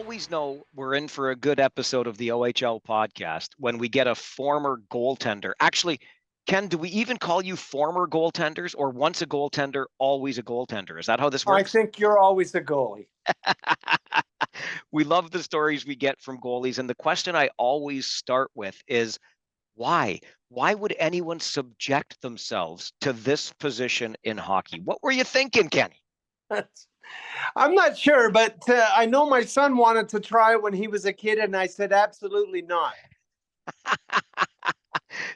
always know we're in for a good episode of the OHL podcast when we get a former goaltender. Actually, Ken, do we even call you former goaltenders, or once a goaltender, always a goaltender? Is that how this I works? think you're always a goalie. We love the stories we get from goalies. And the question I always start with is why? Why would anyone subject themselves to this position in hockey? What were you thinking, Kenny? I'm not sure, but I know my son wanted to try it when he was a kid, and I said, absolutely not.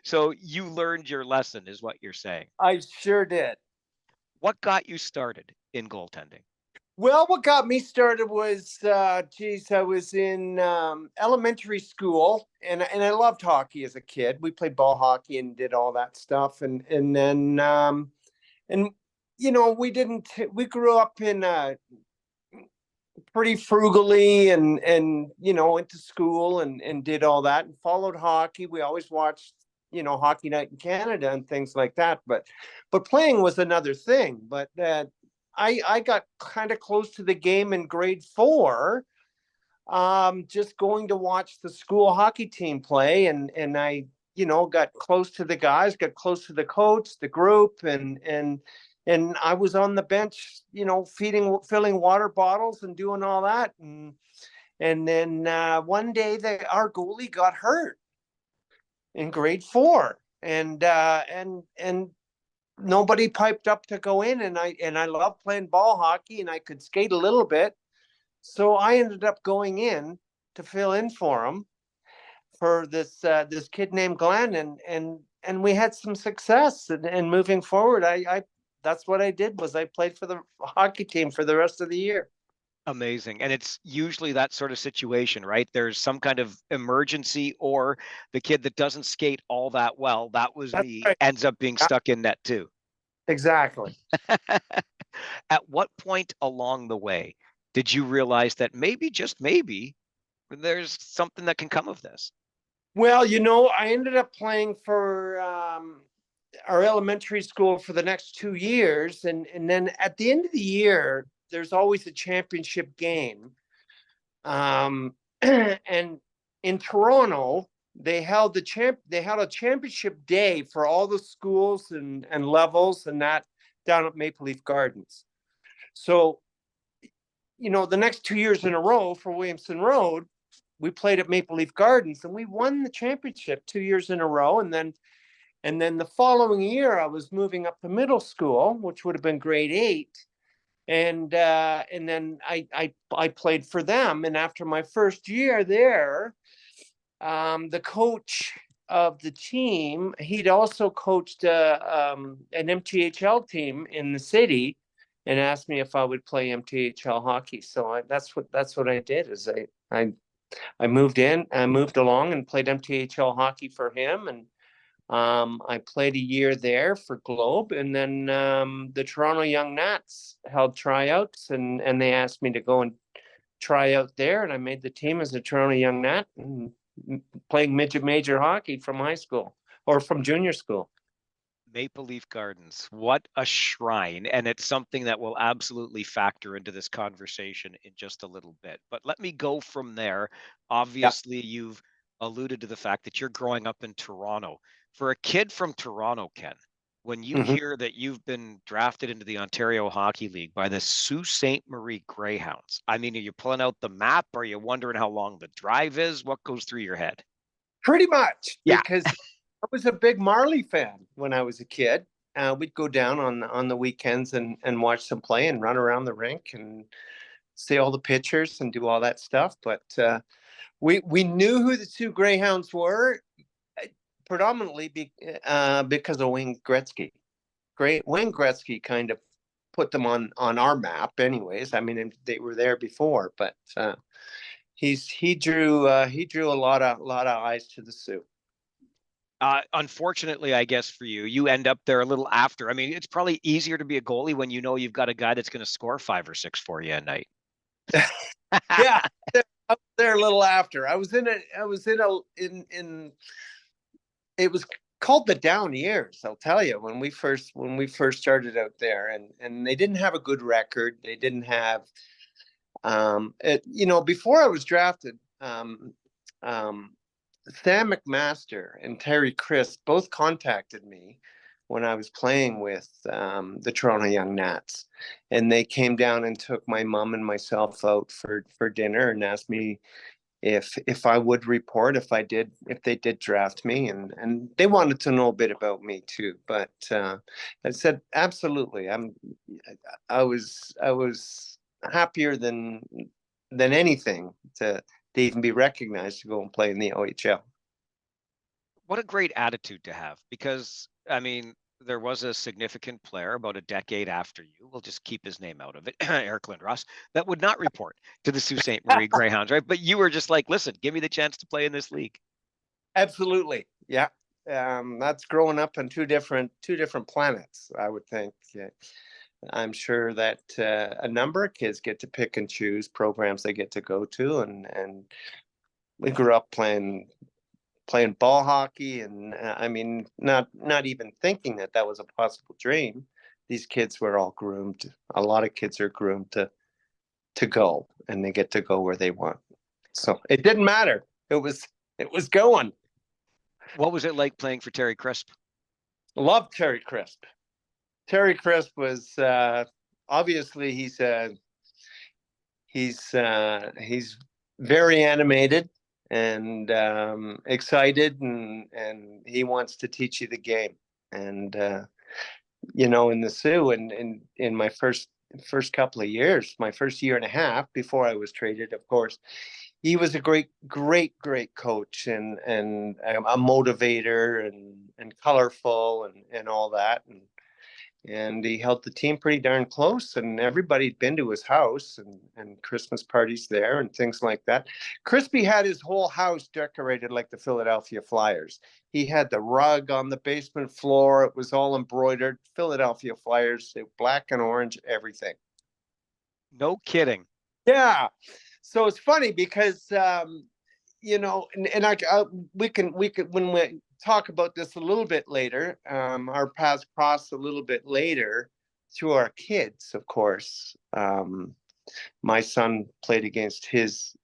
So you learned your lesson, is what you're saying. I sure did. What got you started in goaltending? Well, what got me started was, I was in elementary school, and I loved hockey as a kid. We played ball hockey and did all that stuff, and then we grew up in pretty frugally, and went to school and did all that and followed hockey. We always watched Hockey Night in Canada and things like that, but playing was another thing. But I got kind of close to the game in grade 4, just going to watch the school hockey team play, and I got close to the guys, got close to the coach, the group, and I was on the bench, filling water bottles and doing all that, and then one day our goalie got hurt in grade 4, and nobody piped up to go in, and I love playing ball hockey, and I could skate a little bit, so I ended up going in to fill in for him, for this kid named Glenn, and we had some success, and moving forward, I that's what I did, was I played for the hockey team for the rest of the year. Amazing. And it's usually that sort of situation, right? There's some kind of emergency, or the kid that doesn't skate all that well, that was That's me, right. ends up being stuck in net too. Exactly. At what point along the way did you realize that maybe, just maybe, there's something that can come of this? Well, I ended up playing for our elementary school for the next 2 years, and then at the end of the year, there's always a championship game. And in Toronto, they held a championship day for all the schools and levels, and that down at Maple Leaf Gardens. So, the next 2 years in a row for Williamson Road, we played at Maple Leaf Gardens, and we won the championship 2 years in a row. And then the following year, I was moving up to middle school, which would have been grade 8. And then I played for them. And after my first year there, the coach of the team, he'd also coached an MTHL team in the city, and asked me if I would play MTHL hockey. So that's what I did. Is I moved along and played MTHL hockey for him, and I played a year there for Globe, and then the Toronto Young Nats held tryouts, and they asked me to go and try out there, and I made the team as a Toronto Young Nat, and playing midget major hockey from high school, or from junior school. Maple Leaf Gardens, what a shrine. And it's something that will absolutely factor into this conversation in just a little bit. But let me go from there. Obviously, You've alluded to the fact that you're growing up in Toronto. For a kid from Toronto, Ken, when you hear that you've been drafted into the Ontario Hockey League by the Sault Ste. Marie Greyhounds, I mean, are you pulling out the map? Are you wondering how long the drive is? What goes through your head? Pretty much, Yeah. because I was a big Marley fan when I was a kid. We'd go down on the weekends and watch them play and run around the rink and see all the pictures and do all that stuff. But we knew who the two Greyhounds were, predominantly because of Wayne Gretzky. Wayne Gretzky kind of put them on our map, anyways. I mean, they were there before, but he drew a lot of eyes to the Sioux. Unfortunately, I guess for you, you end up there a little after. I mean, it's probably easier to be a goalie when you know you've got a guy that's going to score 5 or 6 for you a night. Yeah, I was there a little after. It was called the down years, I'll tell you, when we first started out there, and they didn't have a good record. They didn't have Before I was drafted, Sam McMaster and Terry Crisp both contacted me when I was playing with the Toronto Young Nats, and they came down and took my mom and myself out for dinner and asked me if I would report if they did draft me, and they wanted to know a bit about me too. But I said absolutely. I was happier than anything to even be recognized to go and play in the OHL. What a great attitude to have, because I mean, there was a significant player about a decade after you, we'll just keep his name out of it, Eric Lindros, that would not report to the Sault Ste. Marie Greyhounds, right? But you were just like, listen, give me the chance to play in this league. Absolutely. Yeah. That's growing up on two different planets, I would think. I'm sure that a number of kids get to pick and choose programs they get to go to, and we grew up playing ball hockey, and I mean, not even thinking that was a possible dream. These kids were all groomed. A lot of kids are groomed to go, and they get to go where they want. So it didn't matter. It was going. What was it like playing for Terry Crisp? Loved Terry Crisp. Terry Crisp was obviously he's very animated and excited, and he wants to teach you the game. And in the Sioux, and in my first couple of years, my first year and a half before I was traded, of course, he was a great coach, and a motivator, and colorful, and all that, and he held the team pretty darn close, and everybody'd been to his house, and Christmas parties there and things like that. Crispy had his whole house decorated like the Philadelphia Flyers. He had the rug on the basement floor. It was all embroidered. Philadelphia Flyers, black and orange, everything. No kidding. Yeah. So it's funny because, we can when we talk about this a little bit later, our paths cross a little bit later through our kids, of course. My son played against his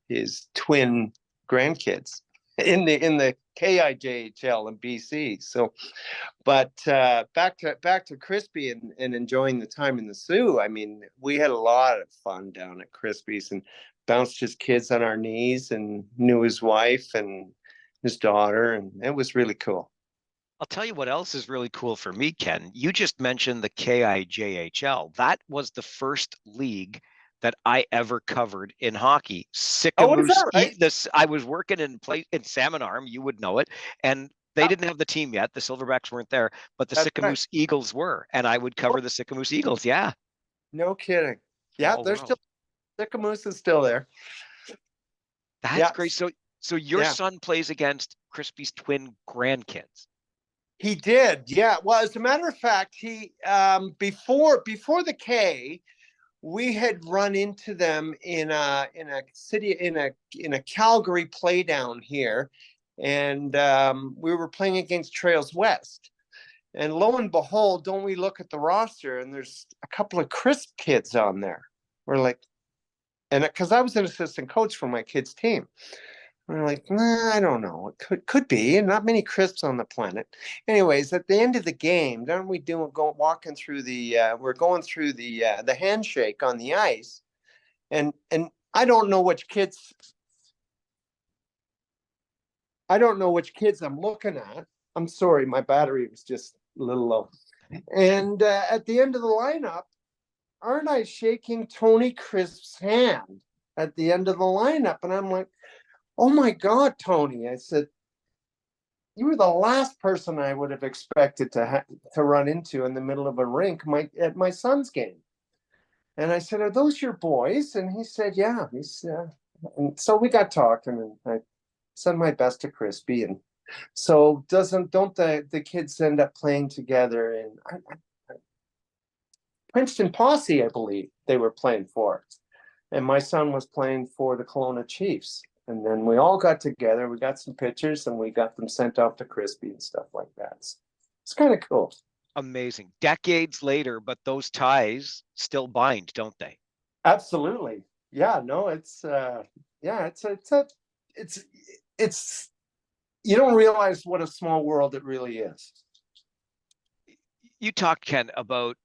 twin grandkids in the KIJHL in BC. So, but back to Crispy and enjoying the time in the Sioux. I mean, we had a lot of fun down at Crispy's, and bounced his kids on our knees, and knew his wife and his daughter, and it was really cool. I'll tell you what else is really cool for me, Ken. You just mentioned the KIJHL. That was the first league that I ever covered in hockey. Oh, is that right? I was working in Salmon Arm, you would know it, and they didn't have the team yet. The Silverbacks weren't there, but the Sicamous Eagles were, and I would cover the Sicamous Eagles. Yeah. No kidding. Yeah, Small they're world. still, Sicamous is still there. That's great. So your son plays against Crispy's twin grandkids. He did. Yeah. Well, as a matter of fact, he before the K, we had run into them in a city, in a Calgary play down here, and we were playing against Trails West. And lo and behold, don't we look at the roster, and there's a couple of Crisp kids on there. We're like, and because I was an assistant coach for my kids' team, we're like, nah, I don't know. It could be, and not many Crisps on the planet. Anyways, at the end of the game, then we're going through the handshake on the ice, and I don't know which kids. I don't know which kids I'm looking at. I'm sorry, my battery was just a little low. And at the end of the lineup, aren't I shaking Tony Crisp's hand at the end of the lineup? And I'm like, oh my God, Tony. I said, you were the last person I would have expected to run into in the middle of a rink at my son's game. And I said, are those your boys? And he said, yeah. And so we got talking, and I sent my best to Crispy. And so don't the kids end up playing together in Princeton Posse, I believe they were playing for. And my son was playing for the Kelowna Chiefs. And then we all got together, we got some pictures, and we got them sent off to Crispy and stuff like that. It's kind of cool. Amazing. Decades later, but those ties still bind, don't they? Absolutely. Yeah, no, it's it's you don't realize what a small world it really is. You talked, Ken, about,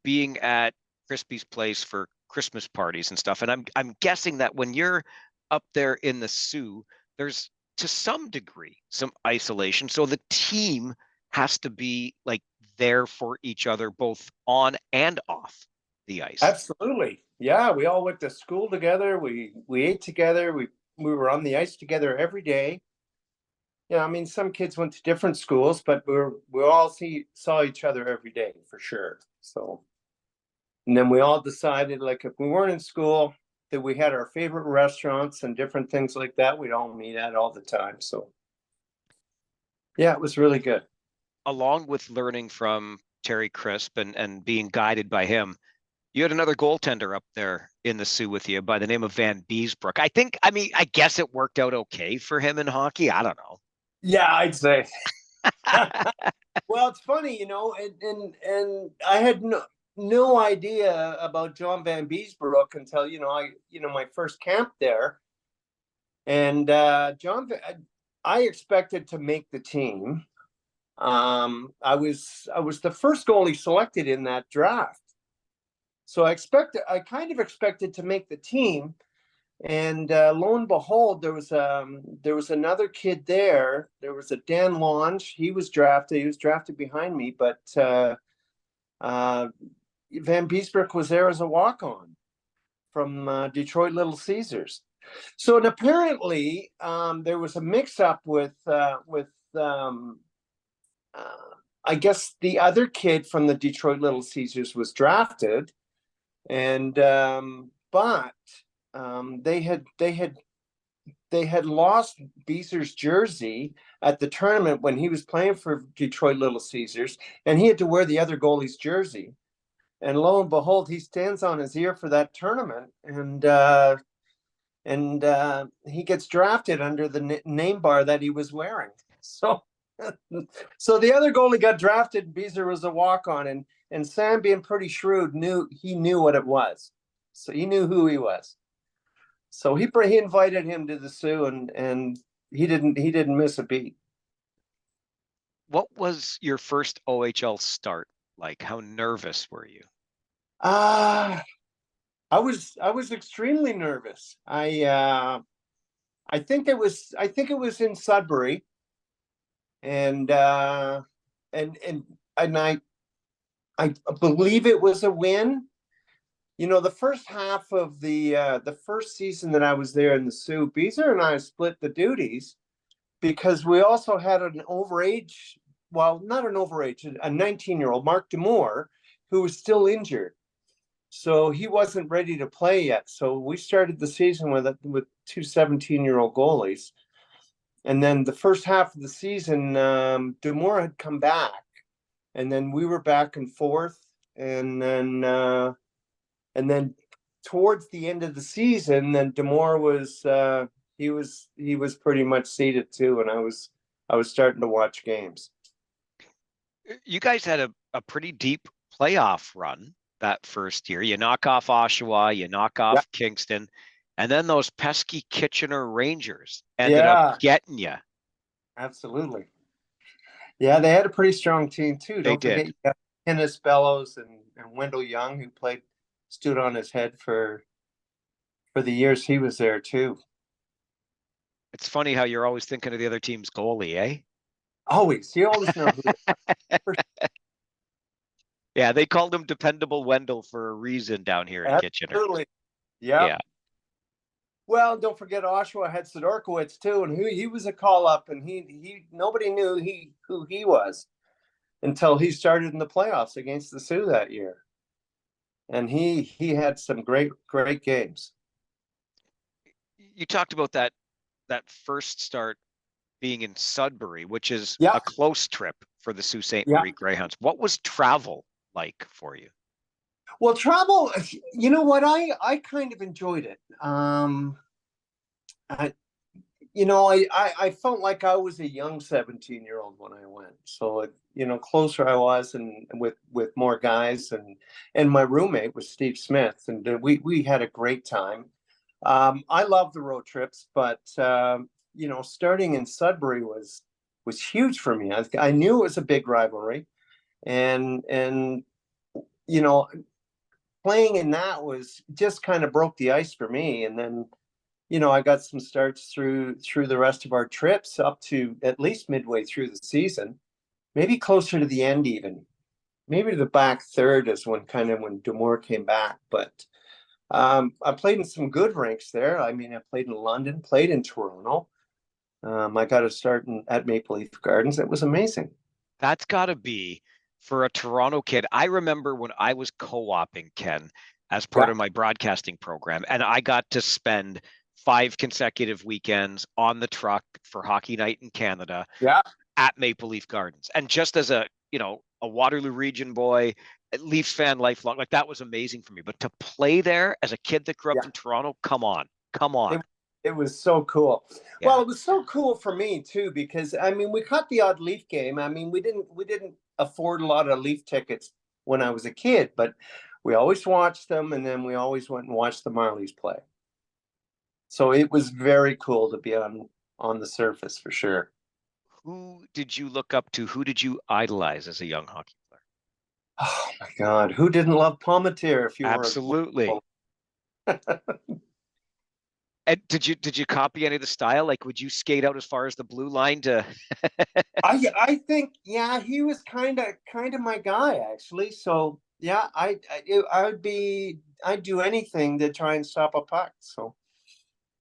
being at Crispy's place for Christmas parties and stuff. And I'm guessing that when you're up there in the Sioux, there's to some degree some isolation. So the team has to be like there for each other, both on and off the ice. Absolutely. Yeah, we all went to school together. We ate together. We were on the ice together every day. Yeah, I mean, some kids went to different schools, but we all saw each other every day for sure. So, and then we all decided, like, if we weren't in school, that we had our favorite restaurants and different things like that. We'd all meet at all the time. So, yeah, it was really good. Along with learning from Terry Crisp and being guided by him, you had another goaltender up there in the Sioux with you by the name of Van Beesbrook. I guess it worked out okay for him in hockey. I don't know. Yeah, I'd say. Well, it's funny, and I had no idea about John Van Beesbrook until my first camp there, and I expected to make the team. I was the first goalie selected in that draft, so I kind of expected to make the team. And lo and behold, there was another kid there. There was a Dan Lange. He was drafted. He was drafted behind me, but Van Beesbrook was there as a walk-on from Detroit Little Caesars. So, and apparently there was a mix-up with I guess the other kid from the Detroit Little Caesars was drafted, and but they had lost Beezer's jersey at the tournament when he was playing for Detroit Little Caesars, and he had to wear the other goalie's jersey. And lo and behold, he stands on his ear for that tournament, and he gets drafted under the name bar that he was wearing. So, so the other goalie got drafted. Beezer was a walk on, and Sam, being pretty shrewd, knew what it was. So he knew who he was. So he invited him to the Sioux, and he didn't miss a beat. What was your first OHL start like? How nervous were you? I was extremely nervous. I think it was in Sudbury, and I believe it was a win. The first half of the first season that I was there in the Sioux, Beezer and I split the duties because we also had an overage, well, not an overage, a 19-year-old, Mark Demore, who was still injured. So he wasn't ready to play yet. So we started the season with two 17-year-old goalies. And then the first half of the season, Demore had come back. And then we were back and forth. And then towards the end of the season, then Demore was he was pretty much seated too, and I was starting to watch games. You guys had a pretty deep playoff run that first year. You knock off Oshawa, you knock off Kingston, and then those pesky Kitchener Rangers ended up getting you. Absolutely. Yeah, they had a pretty strong team too. Don't forget, you got Kenneth Bellows and Wendell Young, who stood on his head for the years he was there too. It's funny how you're always thinking of the other team's goalie, eh? Always. You always know who. Yeah, they called him Dependable Wendell for a reason down here in Kitchener. Absolutely. Yeah. Well, don't forget Oshawa had Sidorkowitz too, and he was a call up, and he nobody knew who he was until he started in the playoffs against the Sioux that year. And he had some great games. You talked about that first start being in Sudbury, which is a close trip for the Sault Ste. Marie Greyhounds. What was travel like for you? Well, travel, you know what? I kind of enjoyed it. I felt like I was a young 17-year-old when I went. So, closer I was, and with more guys, and my roommate was Steve Smith, and we had a great time. I love the road trips, but starting in Sudbury was huge for me. I knew it was a big rivalry, and you know, playing in that was just kind of broke the ice for me. And then, I got some starts through the rest of our trips up to at least midway through the season, maybe closer to the end even. Maybe to the back third is when Demore came back. But I played in some good rinks there. I mean, I played in London, played in Toronto. I got to start at Maple Leaf Gardens. It was amazing. That's got to be for a Toronto kid. I remember when I was co-oping, Ken, as part Yeah, of my broadcasting program, and I got to spend 5 consecutive weekends on the truck for Hockey Night in Canada yeah, at Maple Leaf Gardens. And just as a Waterloo region boy, Leafs fan lifelong, like that was amazing for me. But to play there as a kid that grew up yeah. in Toronto, come on, come on. It was so cool. Well, Yeah. it was so cool for me too because I mean we caught the odd Leaf game. I mean we didn't afford a lot of Leaf tickets when I was a kid, but we always watched them, and then we always went and watched the Marlies play. So it was very cool to be on the surface for sure. Who did you look up to? Who did you idolize as a young hockey player? Oh my God, who didn't love Palmetier if you were Absolutely. a And did you copy any of the style? Like, would you skate out as far as the blue line to? I think yeah, he was kind of my guy actually. So yeah, I'd do anything to try and stop a puck. So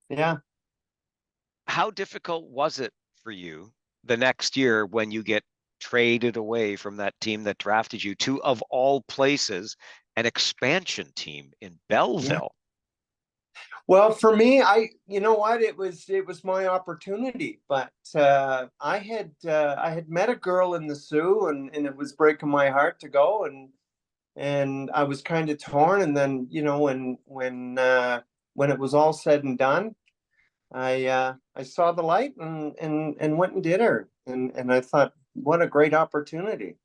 yeah. How difficult was it for you the next year when you get traded away from that team that drafted you to, of all places, an expansion team in Yeah. Belleville? Well, for me, you know what, it was my opportunity, but I had met a girl in the Sioux, and it was breaking my heart to go, and I was kind of torn, and then when it was all said and done, I saw the light and went and did her, and I thought, what a great opportunity.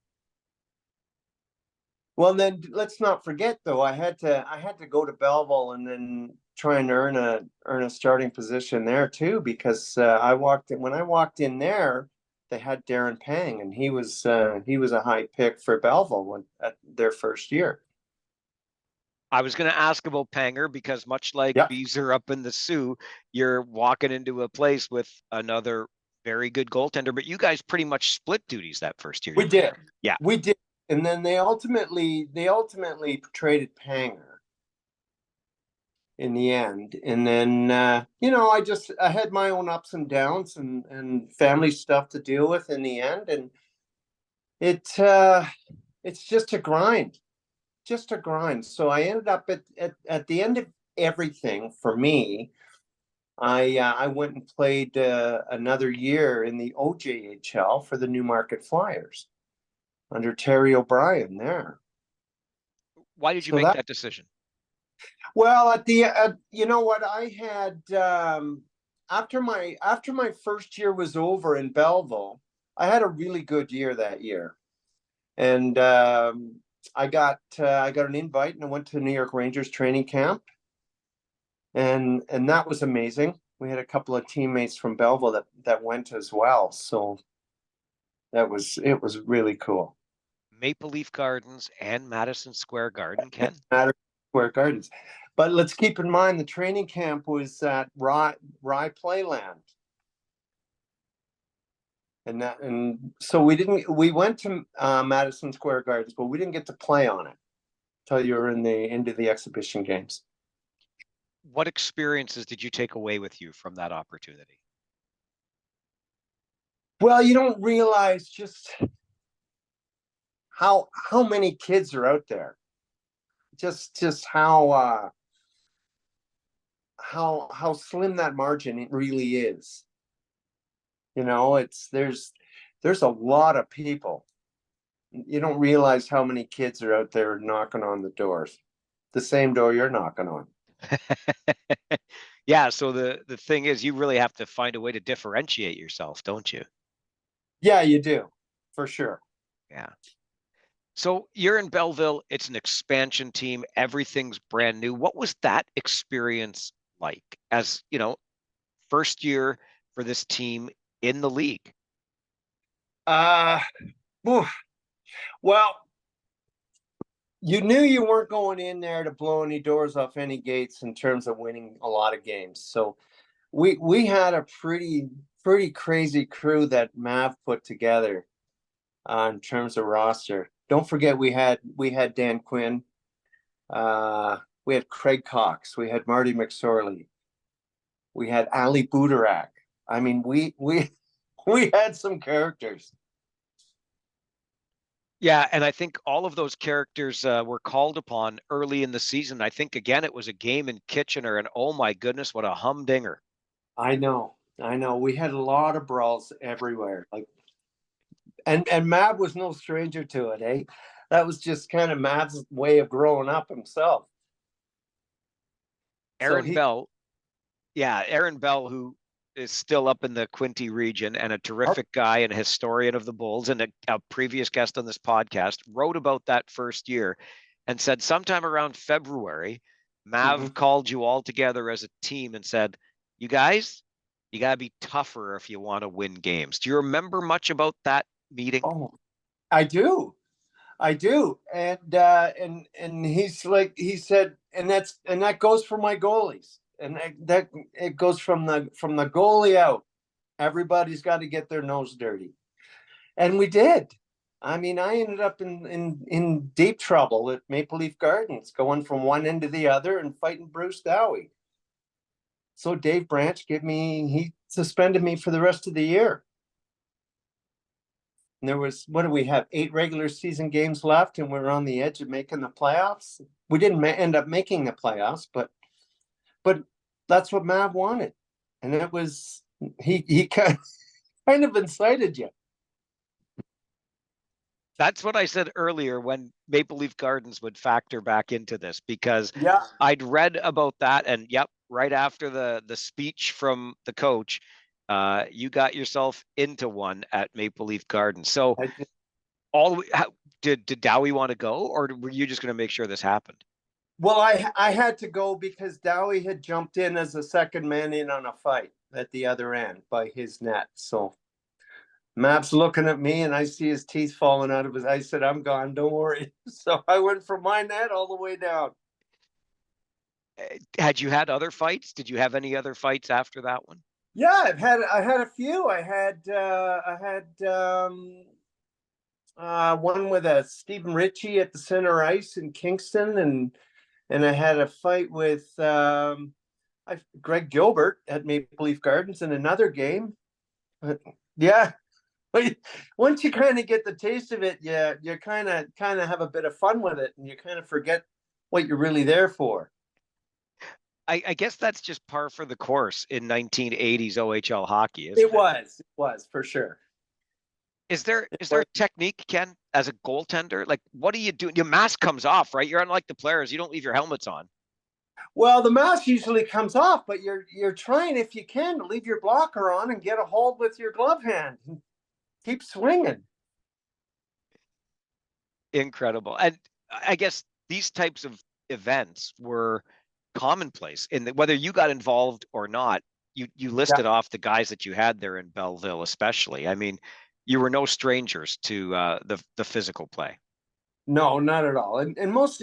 Well, then let's not forget though, I had to go to Belleville and then try and earn a starting position there too, because when I walked in there, they had Darren Pang, and he was a high pick for Belleville at their first year. I was going to ask about Panger because, much like Yeah, Beezer up in the Sioux, you're walking into a place with another very good goaltender, but you guys pretty much split duties that first year we you were did, there. Yeah. we did, and then they ultimately traded Panger in the end. And then I had my own ups and downs and family stuff to deal with in the end, and it's just a grind. So I ended up at the end of everything for me. I went and played another year in the OJHL for the Newmarket Flyers under Terry O'Brien there. Why did you So make that that decision? well, you know what, I had after my first year was over in Belleville, I had a really good year that year, and I got an invite and I went to New York Rangers training camp, and that was amazing. We had a couple of teammates from Belleville that went as well, so it was really cool. Maple Leaf Gardens and Madison Square Garden, Ken? Madison Square Gardens, but let's keep in mind the training camp was at Rye Playland, and so we went to Madison Square Gardens, but we didn't get to play on it until you were into the exhibition games. What experiences did you take away with you from that opportunity? Well, you don't realize just how many kids are out there. Just how slim that margin it really is. There's a lot of people. You don't realize how many kids are out there knocking on the doors, the same door you're knocking on. Yeah, so the thing is, you really have to find a way to differentiate yourself, don't you? Yeah, you do, for sure. Yeah. So you're in Belleville, it's an expansion team, everything's brand new. What was that experience like as, first year for this team in the league? Uh, oof. Well, you knew you weren't going in there to blow any doors off any gates in terms of winning a lot of games. So we had a pretty crazy crew that Mav put together in terms of roster. Don't forget we had Dan Quinn, we had Craig Cox, we had Marty McSorley, we had Ali Budarak. I mean, we had some characters. Yeah, and I think all of those characters were called upon early in the season. I think again it was a game in Kitchener, and oh my goodness, what a humdinger! I know. We had a lot of brawls everywhere. Like, and Mav was no stranger to it, eh? That was just kind of Mav's way of growing up himself. So Aaron Bell, yeah, Aaron Bell, who is still up in the Quinte region and a terrific guy and a historian of the Bulls and a previous guest on this podcast, wrote about that first year and said sometime around February, Mav called you all together as a team and said, you guys, you got to be tougher if you want to win games. Do you remember much about that meeting? Oh, I do. And he's like, he said, and that goes for my goalies. And that it goes from the goalie out. Everybody's got to get their nose dirty. And we did. I mean, I ended up in deep trouble at Maple Leaf Gardens, going from one end to the other and fighting Bruce Dowie. So Dave Branch he suspended me for the rest of the year. And there was, what do we have? 8 regular season games left, and we're on the edge of making the playoffs. We didn't end up making the playoffs, but that's what Mav wanted, and it was he kind of incited you. That's what I said earlier when Maple Leaf Gardens would factor back into this, because I'd read about that, and right after the speech from the coach, you got yourself into one at Maple Leaf Gardens. So did Dowie want to go, or were you just going to make sure this happened? Well, I had to go because Dowie had jumped in as a second man in on a fight at the other end by his net. So Mav's looking at me, and I see his teeth falling out of his. I said, "I'm gone. Don't worry." So I went from my net all the way down. Had you had other fights? Did you have any other fights after that one? Yeah, I had a few. I had one with Stephen Ritchie at the center ice in Kingston, and I had a fight with Greg Gilbert at Maple Leaf Gardens in another game. But yeah, once you kind of get the taste of it, you kind of have a bit of fun with it, and you kind of forget what you're really there for. I guess that's just par for the course in 1980s OHL hockey. It was for sure. Is there a technique, Ken, as a goaltender? Like, what do you do? Your mask comes off, right? You're unlike the players. You don't leave your helmets on. Well, the mask usually comes off, but you're trying, if you can, to leave your blocker on and get a hold with your glove hand. Keep swinging. Incredible. And I guess these types of events were commonplace in that whether you got involved or not, you listed off the guys that you had there in Belleville, especially. I mean, you were no strangers to the physical play. No, not at all. And most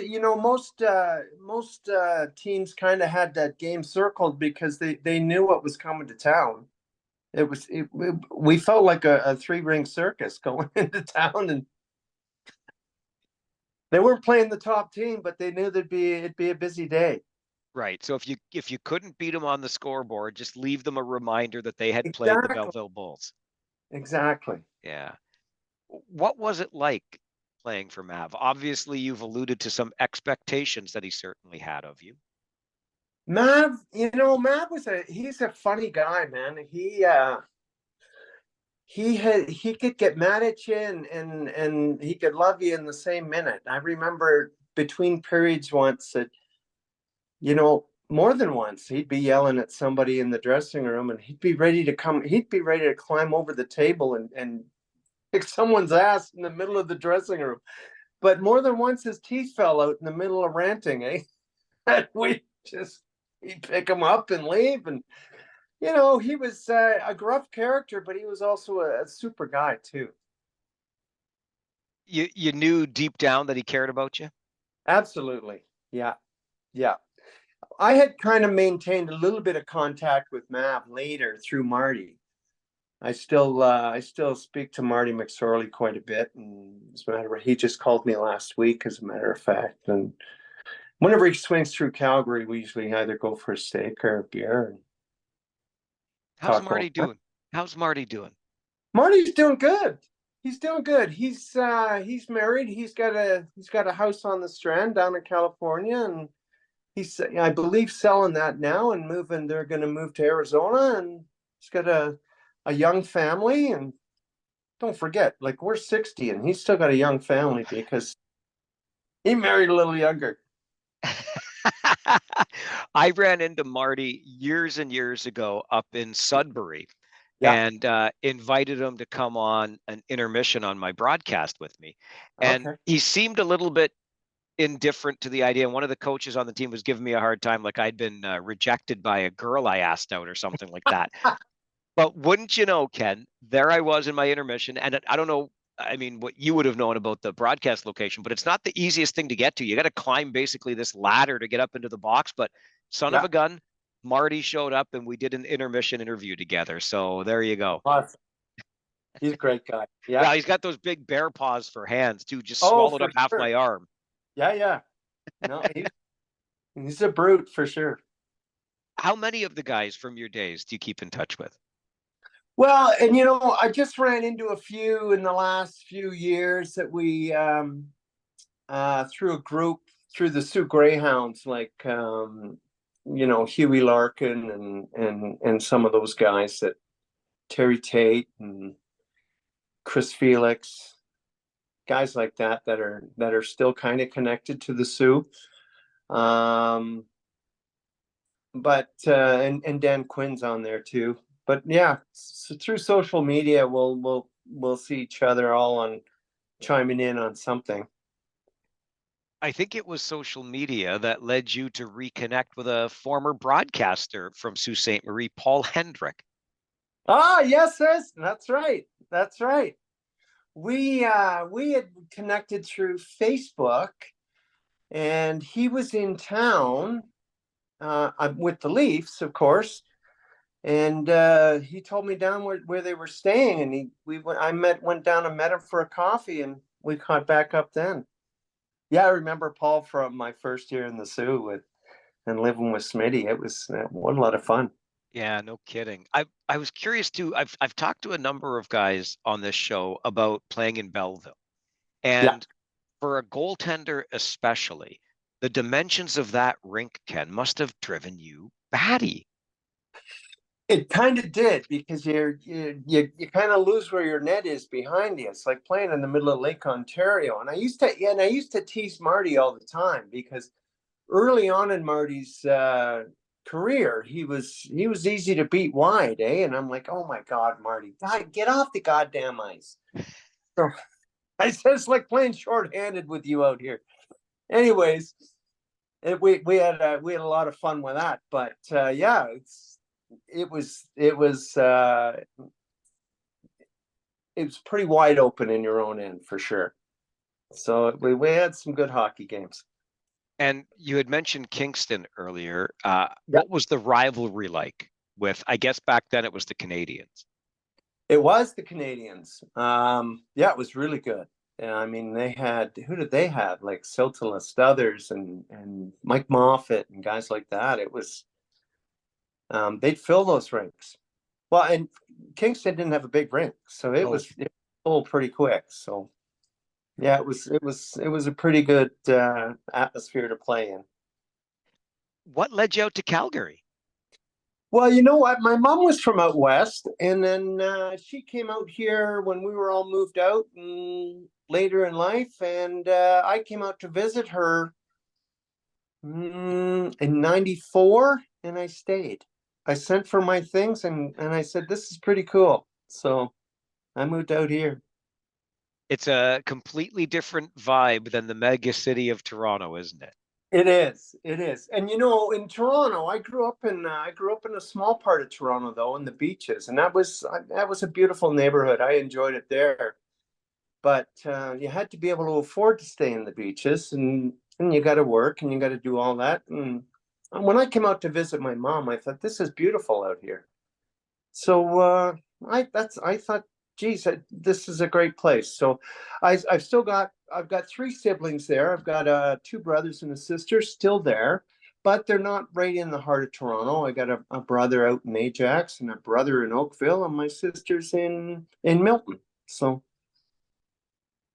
teams kind of had that game circled because they knew what was coming to town. We felt like a 3-ring circus going into town, and they weren't playing the top team, but they knew it'd be a busy day. Right. So if you couldn't beat them on the scoreboard, just leave them a reminder that they had played the Belleville Bulls. Exactly. Yeah. What was it like playing for Mav? Obviously, you've alluded to some expectations that he certainly had of you. Mav, Mav he's a funny guy, man. He could get mad at you and he could love you in the same minute. I remember between periods once that, more than once, he'd be yelling at somebody in the dressing room, and he'd be ready to climb over the table and kick someone's ass in the middle of the dressing room. But more than once his teeth fell out in the middle of ranting, eh? And we just he'd pick him up and leave. And, you know, he was a gruff character, but he was also a super guy too. You knew deep down that he cared about you? Absolutely. Yeah. Yeah. I had kind of maintained a little bit of contact with Mav later through Marty. I still speak to Marty McSorley quite a bit, and as a matter of, he just called me last week, as a matter of fact. And whenever he swings through Calgary, we usually either go for a steak or a beer and How's talk Marty over. doing? How's Marty doing? Marty's doing good. He's doing good. He's married. He's got a house on the Strand down in California, and he's, I believe, selling that now and moving. They're going to move to Arizona, and he's got a young family. And don't forget, like, we're 60 and he's still got a young family because he married a little younger. I ran into Marty years and years ago up in Sudbury Yeah. and invited him to come on an intermission on my broadcast with me. And Okay. he seemed a little bit indifferent to the idea. And one of the coaches on the team was giving me a hard time, like I'd been rejected by a girl I asked out or something like that. But wouldn't you know, Ken, there I was in my intermission. And I don't know, I mean, what you would have known about the broadcast location, but it's not the easiest thing to get to. You got to climb basically this ladder to get up into the box. But son of Yeah. a gun, Marty showed up and we did an intermission interview together. So there you go. Awesome. He's a great guy. Yeah. Yeah, he's got those big bear paws for hands too. Just Oh, swallowed up for half sure. my arm. Yeah. Yeah. No, he's a brute for sure. How many of the guys from your days do you keep in touch with? Well, and you know, I just ran into a few in the last few years that we through a group through the Sioux Greyhounds, like you know, Huey Larkin and some of those guys, that Terry Tate and Chris Felix, guys like that are still kind of connected to the Sioux. But and Dan Quinn's on there too. But yeah, so through social media, we'll see each other all on chiming in on something. I think it was social media that led you to reconnect with a former broadcaster from Sault Ste. Marie, Paul Hendrick. Ah, yes, yes, that's right. That's right. We had connected through Facebook, and he was in town with the Leafs, of course. And he told me down where they were staying, and went down and met him for a coffee, and we caught back up then. Yeah, I remember Paul from my first year in the Sioux and living with Smitty. It was what a lot of fun. Yeah, no kidding. I was curious too. I've talked to a number of guys on this show about playing in Belleville. Yeah, And for a goaltender especially, the dimensions of that rink, Ken, must have driven you batty. it kind of did, because you kind of lose where your net is behind you. It's like playing in the middle of Lake Ontario. And I used to tease Marty all the time, because early on in Marty's career, he was easy to beat wide, eh? And I'm like, oh my God, Marty, get off the goddamn ice. So I said, it's like playing shorthanded with you out here. Anyways, we had a lot of fun with that. But yeah, it was pretty wide open in your own end for sure. So we had some good hockey games. And you had mentioned Kingston earlier. Yeah. What was the rivalry like with, I guess back then it was the Canadians? It was the Canadians. Yeah, it was really good. And I mean, who did they have? Like Siltala Stuthers and Mike Moffat and guys like that. It was, they'd fill those rinks. Well, and Kingston didn't have a big rink, so it was full pretty quick. So yeah, it was a pretty good atmosphere to play in. What led you out to Calgary? Well, you know what? My mom was from out west, and then she came out here when we were all moved out and later in life, and I came out to visit her in '94, and I stayed. I sent for my things, and I said, this is pretty cool. So I moved out here. It's a completely different vibe than the mega city of Toronto, isn't it? It is. It is. And in Toronto, I grew up in a small part of Toronto though, in the beaches, and that was a beautiful neighborhood. I enjoyed it there. But you had to be able to afford to stay in the beaches, and you got to work and you got to do all that. And when I came out to visit my mom, I thought this is beautiful out here. So I thought, geez, this is a great place. So I've got three siblings there. I've got two brothers and a sister still there, but they're not right in the heart of Toronto. I got a brother out in Ajax and a brother in Oakville, and my sister's in Milton. So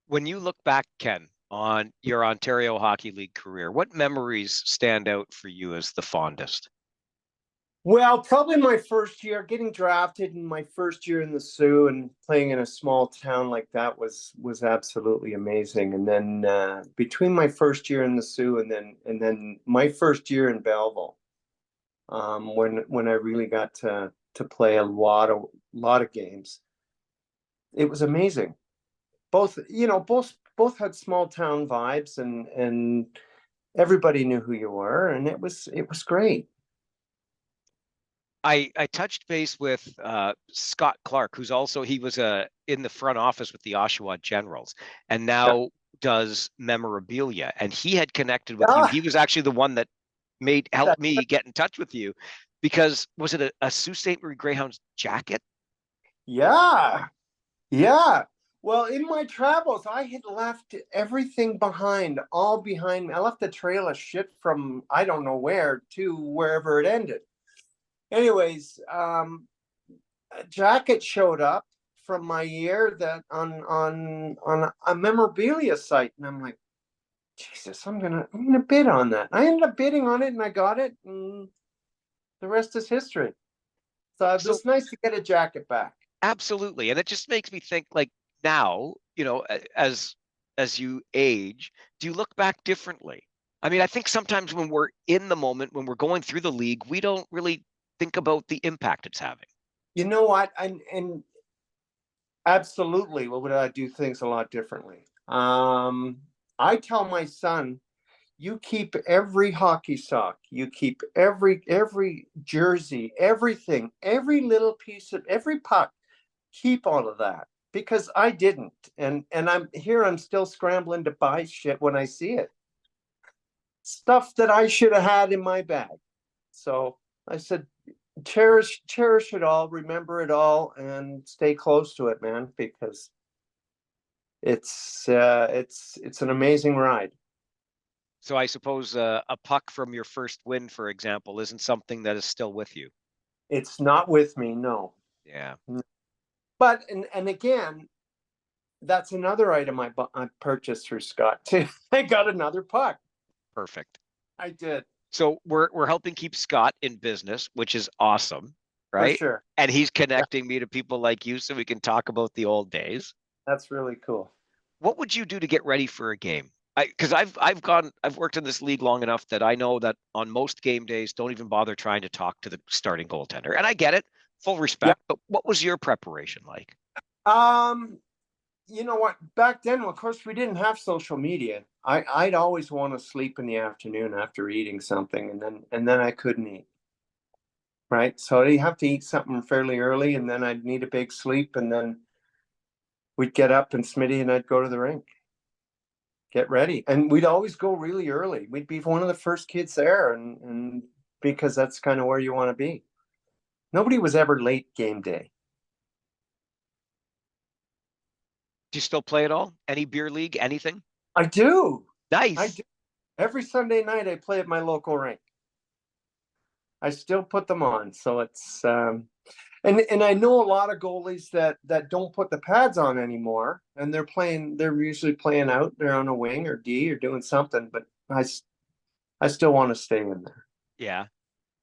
When you look back, Ken, on your Ontario Hockey League career, what memories stand out for you as the fondest? well, probably my first year getting drafted, and my first year in the Sioux and playing in a small town like that was absolutely amazing. And then between my first year in the Sioux and then my first year in Belleville, when I really got to play a lot of games, it was amazing. Both had small town vibes, and everybody knew who you were, and it was great. I touched base with Scott Clark, he was in the front office with the Oshawa Generals, and Yeah. now does memorabilia. And he had connected with you. Ah, He was actually the one that helped that- me get in touch with you, because was it a Sault Ste. Marie Greyhounds jacket? yeah. Yeah. Well, in my travels, I had left everything behind, all behind me. I left a trail of shit from I don't know where to wherever it ended. Anyways, a jacket showed up from my year that on a memorabilia site, and I'm like, Jesus, I'm gonna bid on that. I ended up bidding on it, and I got it, and the rest is history. So it So was nice to get a jacket back. absolutely, and it just makes me think, like, now, as you age, do you look back differently? I mean, I think sometimes when we're in the moment, when we're going through the league, we don't really think about the impact it's having. You know what? And absolutely, what would I do things a lot differently? I tell my son, you keep every hockey sock, you keep every jersey, everything, every little piece of every puck, keep all of that, because I didn't, and I'm still scrambling to buy shit when I see it, stuff that I should have had in my bag. So I said, cherish it all, remember it all, and stay close to it, man, because it's an amazing ride. So I suppose a puck from your first win, for example, isn't something that is still with you. It's not with me, no. Yeah, But and again, that's another item I purchased through Scott too. I got another puck. perfect. I did, So we're helping keep Scott in business, which is awesome, for right? sure. And he's Yeah, connecting me to people like you so we can talk about the old days. that's really cool. What would you do to get ready for a game? Because I've worked in this league long enough that I know that on most game days, don't even bother trying to talk to the starting goaltender. And I get it, full Yeah. respect. But what was your preparation like? Um, you know what? Back then, of course, we didn't have social media. I'd always want to sleep in the afternoon after eating something, and then I couldn't eat. Right, so I'd have to eat something fairly early, and then I'd need a big sleep, and then we'd get up, and Smitty and I'd go to the rink, get ready, and we'd always go really early. We'd be one of the first kids there, and because that's kind of where you want to be. Nobody was ever late game day. Do you still play at all? Any beer league? Anything? I do. I Nice. do. Every Sunday night I play at my local rink. I still put them on. So it's and I know a lot of goalies that don't put the pads on anymore, and they're usually playing out, they're on a wing or D or doing something, but I still want to stay in there. Yeah.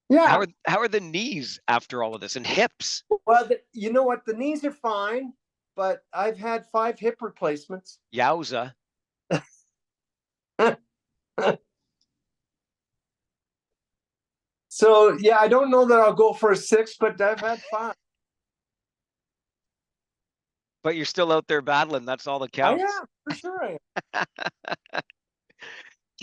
Yeah. How are the knees after all of this, and hips? Well, you know what? The knees are fine, but I've had 5 hip replacements. Yowza. So yeah, I don't know that I'll go for a 6, but I've had 5. But you're still out there battling. That's all that I counts. am, for sure I am.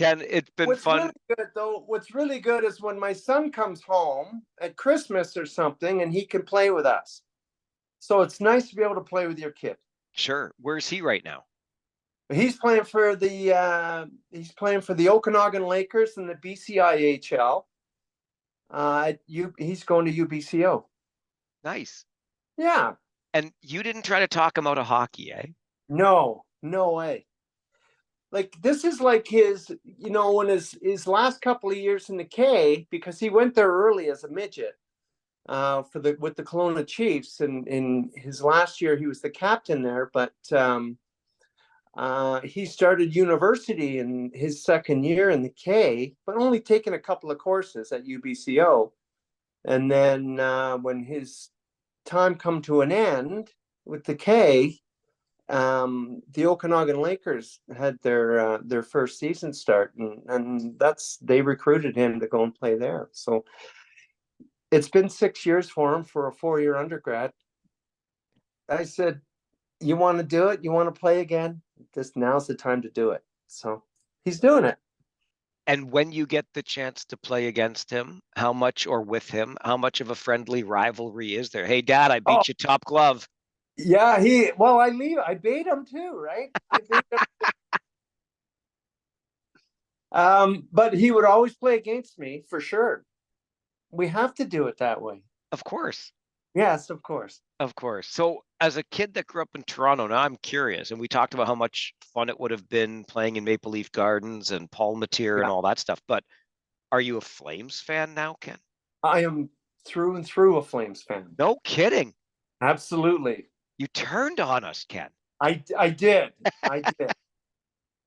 Ken, it's been What's fun. really good though, what's really good is when my son comes home at Christmas or something and he can play with us. So it's nice to be able to play with your kid. Sure. Where's he right now? He's playing for the Okanagan Lakers in the BCIHL. He's going to UBCO. Nice. Yeah. And you didn't try to talk him out of hockey, eh? No way. Like this is like his, when his last couple of years in the K, because he went there early as a midget with the Kelowna Chiefs, and in his last year he was the captain there, but he started university in his second year in the K, but only taking a couple of courses at UBCO. And then when his time come to an end with the K, the Okanagan Lakers had their first season start, and they recruited him to go and play there. So it's been 6 years for him for a 4-year undergrad. I said, you want to do it? You want to play again? Now's the time to do it. So he's doing it. And when you get the chance to play against him, how much or with him, how much of a friendly rivalry is there? Hey, Dad, I beat you top glove. Yeah, I bait him too, right? I bait him. But he would always play against me for sure. We have to do it that way. Of course. Yes, of course. Of course. So as a kid that grew up in Toronto, now I'm curious, and we talked about how much fun it would have been playing in Maple Leaf Gardens and Paul Matier and all that stuff. But are you a Flames fan now, Ken? I am through and through a Flames fan. No kidding. Absolutely. You turned on us, Ken. I did.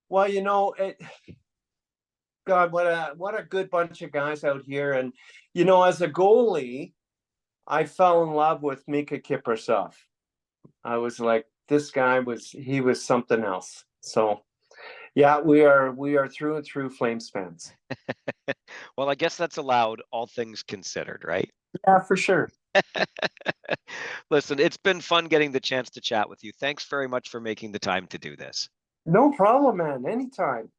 Well, God, what a good bunch of guys out here. And as a goalie, I fell in love with Mika Kiprasov. I was like, this guy was something else. So yeah, we are through and through Flames fans. Well, I guess that's allowed, all things considered, right? Yeah, for sure. Listen, it's been fun getting the chance to chat with you. Thanks very much for making the time to do this. No problem, man. Anytime.